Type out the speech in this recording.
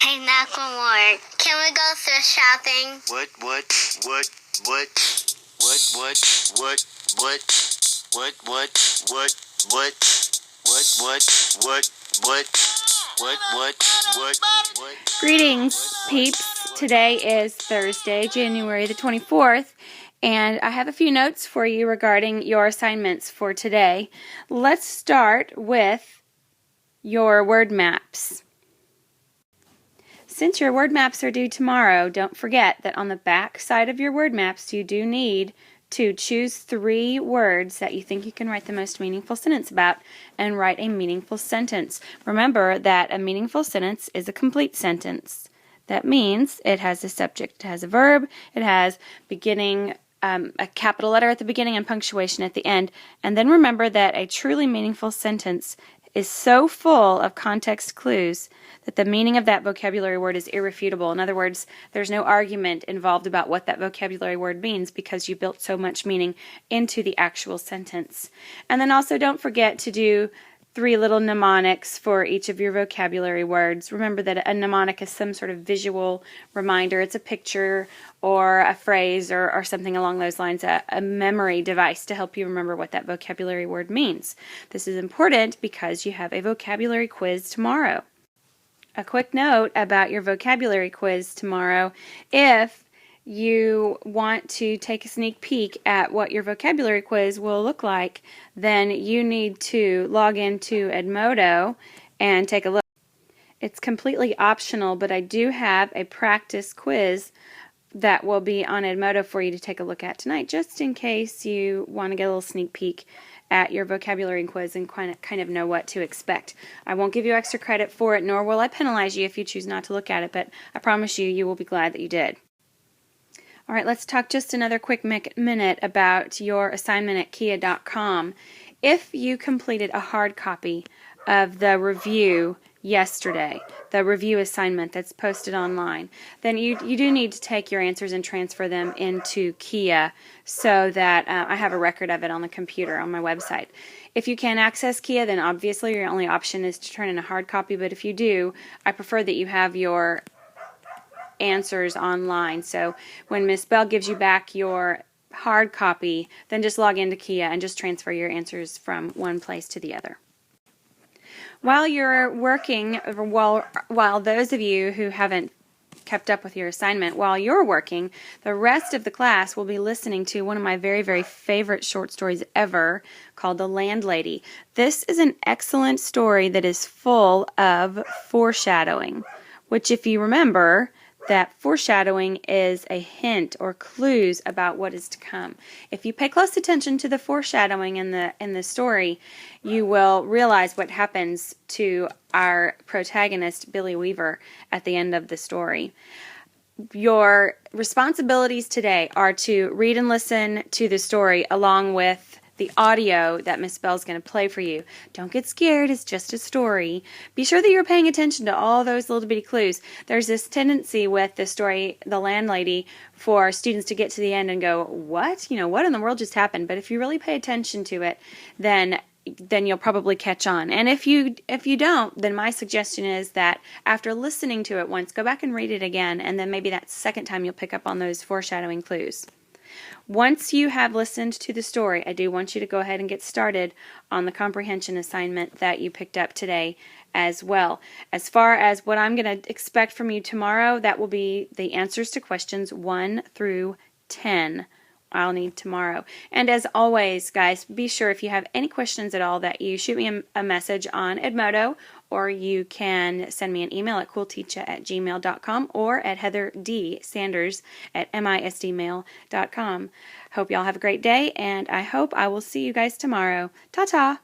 Hey, Macklemore, can we go thrift shopping? What? Greetings, peeps. Today is Thursday, January the 24th, and I have a few notes for you regarding your assignments for today. Let's start with your word maps. Since your word maps are due tomorrow, don't forget that on the back side of your word maps you do need to choose 3 words that you think you can write the most meaningful sentence about and write a meaningful sentence. Remember that a meaningful sentence is a complete sentence. That means it has a subject, it has a verb, it has beginning, a capital letter at the beginning and punctuation at the end. And then remember that a truly meaningful sentence is so full of context clues that the meaning of that vocabulary word is irrefutable. In other words, there's no argument involved about what that vocabulary word means because you built so much meaning into the actual sentence. And then also don't forget to do 3 little mnemonics for each of your vocabulary words. Remember that a mnemonic is some sort of visual reminder. It's a picture or a phrase or something along those lines, a memory device to help you remember what that vocabulary word means. This is important because you have a vocabulary quiz tomorrow. A quick note about your vocabulary quiz tomorrow. If you want to take a sneak peek at what your vocabulary quiz will look like, then you need to log into Edmodo and take a look. It's completely optional, but I do have a practice quiz that will be on Edmodo for you to take a look at tonight, just in case you want to get a little sneak peek at your vocabulary quiz and kind of know what to expect. I won't give you extra credit for it, nor will I penalize you if you choose not to look at it, but I promise you, you will be glad that you did. All right, let's talk just another quick minute about your assignment at Kia.com. If you completed a hard copy of the review yesterday, the review assignment that's posted online, then you do need to take your answers and transfer them into Kia so that I have a record of it on the computer on my website. If you can't access Kia, then obviously your only option is to turn in a hard copy, but if you do, I prefer that you have your answers online. So when Miss Bell gives you back your hard copy, then just log into Kia and just transfer your answers from one place to the other. While you're working, while those of you who haven't kept up with your assignment, while you're working, the rest of the class will be listening to one of my very, very favorite short stories ever called The Landlady. This is an excellent story that is full of foreshadowing, which, if you remember, that foreshadowing is a hint or clues about what is to come. If you pay close attention to the foreshadowing in the story, you will realize what happens to our protagonist, Billy Weaver, at the end of the story. Your responsibilities today are to read and listen to the story along with the audio that Miss Bell's going to play for you. Don't get scared, it's just a story. Be sure that you're paying attention to all those little bitty clues. There's this tendency with the story, The Landlady, for students to get to the end and go, what? What in the world just happened? But if you really pay attention to it, then you'll probably catch on. And if you don't, then my suggestion is that after listening to it once, go back and read it again, and then maybe that second time you'll pick up on those foreshadowing clues. Once you have listened to the story, I do want you to go ahead and get started on the comprehension assignment that you picked up today as well. As far as what I'm going to expect from you tomorrow, that will be the answers to questions 1 through 10. I'll need tomorrow. And as always, guys, be sure if you have any questions at all that you shoot me a message on Edmodo, or you can send me an email at coolteacher@gmail.com or at heatherdsanders@misdmail.com. Hope y'all have a great day, and I hope I will see you guys tomorrow. Ta-ta!